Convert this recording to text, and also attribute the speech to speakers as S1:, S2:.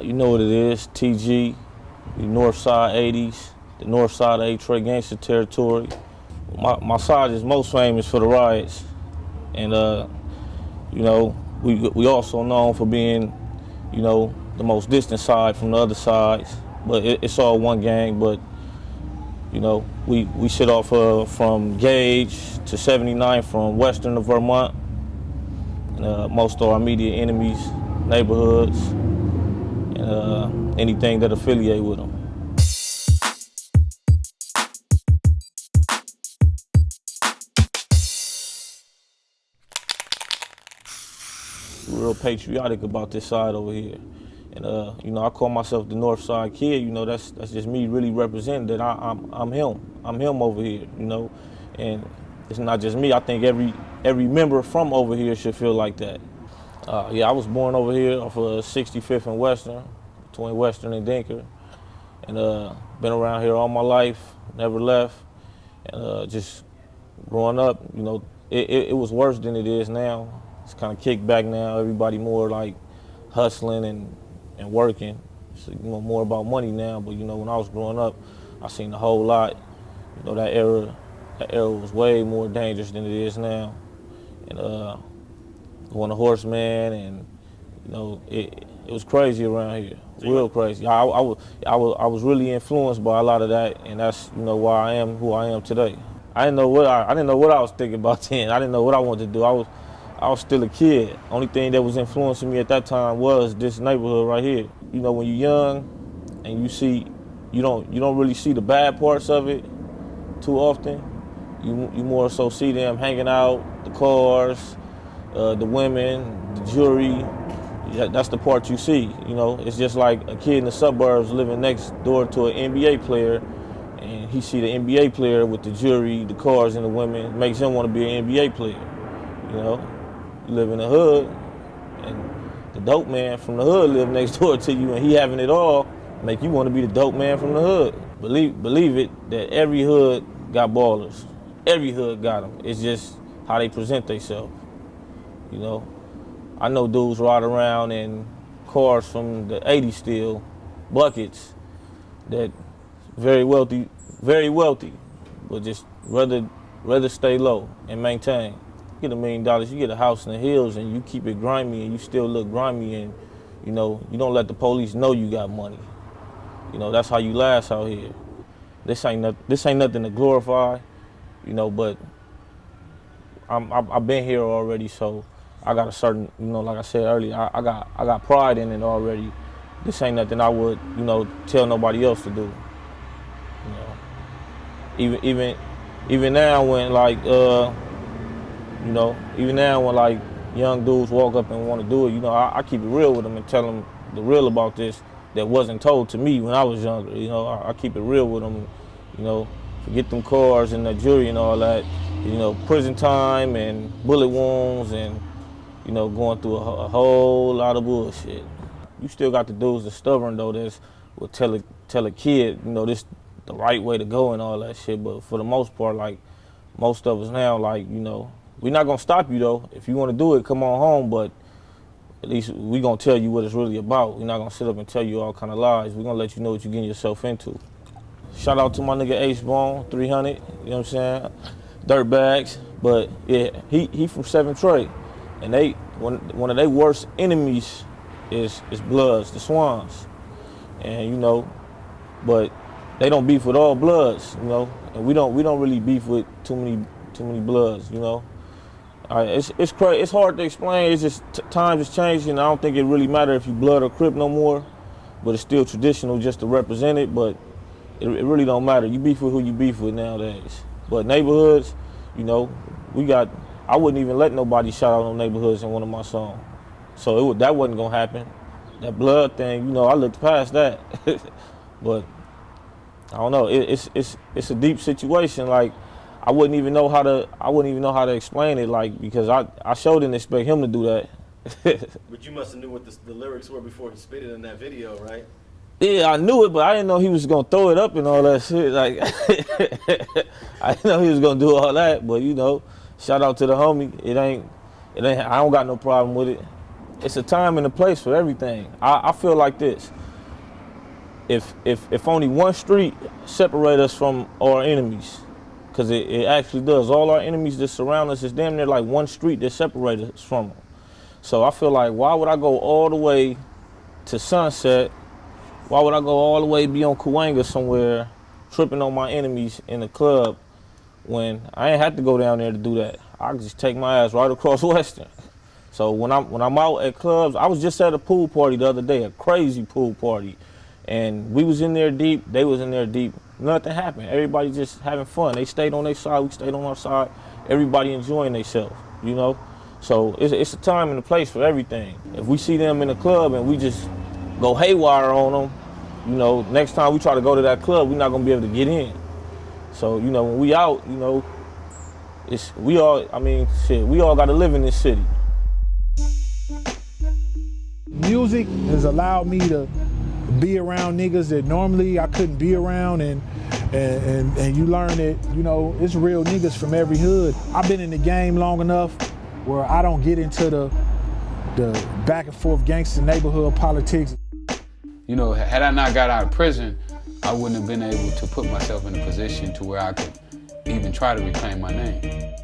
S1: You know what it is, TG, the north side 80s, the north side of Eight Tray Gangster territory. My side is most famous for the riots. And, you know, we also known for being, you know, the most distant side from the other sides. But it's all one gang, but, you know, we sit off from Gage to 79 from western of Vermont. And, most of our immediate enemies, neighborhoods, and anything that affiliate with them. Real patriotic about this side over here. And you know, I call myself the North Side kid. You know, that's just me really representing that I'm him. I'm him over here, you know. And it's not just me. I think every member from over here should feel like that. Yeah, I was born over here off of 65th and Western, between Western and Dinker. And been around here all my life, never left. And just growing up, you know, it was worse than it is now. It's kind of kicked back now. Everybody more like hustling and working. It's, you know, more about money now. But you know, when I was growing up, I seen a whole lot. You know, that era was way more dangerous than it is now. And going to Horseman, and you know, it was crazy around here, real crazy. I was really influenced by a lot of that, and that's, you know, why I am who I am today. I didn't know what I was thinking about then. I didn't know what I wanted to do. I was still a kid. Only thing that was influencing me at that time was this neighborhood right here. You know, when you're young and you don't really see the bad parts of it too often. You more so see them hanging out, the cars, the women, the jewelry. That's the part you see. You know, it's just like a kid in the suburbs living next door to an NBA player, and he see the NBA player with the jewelry, the cars, and the women. It makes him want to be an NBA player. You know, you live in the hood, and the dope man from the hood live next door to you, and he having it all, make you want to be the dope man from the hood. Believe it, that every hood got ballers. Every hood got them. It's just how they present themselves. You know, I know dudes ride around in cars from the 80s still, buckets, that very wealthy, but just rather stay low and maintain. You get $1 million, you get a house in the hills, and you keep it grimy, and you still look grimy, and you know, you don't let the police know you got money. You know, that's how you last out here. This ain't nothing to glorify, you know, but I've been here already, so I got a certain, you know, like I said earlier, I got pride in it already. This ain't nothing I would, you know, tell nobody else to do. You know, even now when like, you know, even now when like young dudes walk up and want to do it, you know, I keep it real with them and tell them the real about this that wasn't told to me when I was younger. You know, I keep it real with them. You know, forget them cars and the jewelry and all that. You know, prison time and bullet wounds and, you know, going through a whole lot of bullshit. You still got the dudes that's stubborn though, that will tell a kid, you know, this the right way to go and all that shit. But for the most part, like most of us now, like, you know, we're not gonna stop you though. If you want to do it, come on home. But at least we gonna tell you what it's really about. We're not gonna sit up and tell you all kind of lies. We're gonna let you know what you're getting yourself into. Shout out to my nigga Ace Bone, 300. You know what I'm saying? Dirtbags. But yeah, he from 7 Tray, and one of their worst enemies is Bloods, the Swans. And you know, but they don't beef with all Bloods. You know, and we don't really beef with too many Bloods. You know. It's crazy. It's hard to explain. It's just times is changing. I don't think it really matters if you Blood or Crip no more, but it's still traditional just to represent it. But it really don't matter. You beef with who you beef with nowadays. But neighborhoods, you know, I wouldn't even let nobody shout out on neighborhoods in one of my songs. So that wasn't gonna happen. That Blood thing, you know, I looked past that. But I don't know. It's a deep situation. Like, I wouldn't even know how to explain it, like, because I sure didn't expect him to do that.
S2: But you must have knew what the lyrics were before he spit it in that video, right?
S1: Yeah, I knew it, but I didn't know he was gonna throw it up and all that shit. Like, I didn't know he was gonna do all that. But you know, shout out to the homie. It ain't. I don't got no problem with it. It's a time and a place for everything. I feel like this. If only one street separate us from our enemies, because it actually does. All our enemies that surround us is damn near like one street that separates us from them. So I feel like, why would I go all the way to Sunset? Why would I go all the way be on Cahuenga somewhere, tripping on my enemies in the club, when I ain't had to go down there to do that? I could just take my ass right across Western. So when I'm out at clubs, I was just at a pool party the other day, a crazy pool party. And we was in there deep, they was in there deep. Nothing happened. Everybody just having fun. They stayed on their side, we stayed on our side. Everybody enjoying themselves, you know? So it's a time and a place for everything. If we see them in the club and we just go haywire on them, you know, next time we try to go to that club, we're not gonna be able to get in. So, you know, when we out, you know, we all gotta live in this city.
S3: Music has allowed me to be around niggas that normally I couldn't be around, and you learn that, you know, it's real niggas from every hood. I've been in the game long enough where I don't get into the back and forth gangster neighborhood politics.
S4: You know, had I not got out of prison, I wouldn't have been able to put myself in a position to where I could even try to reclaim my name.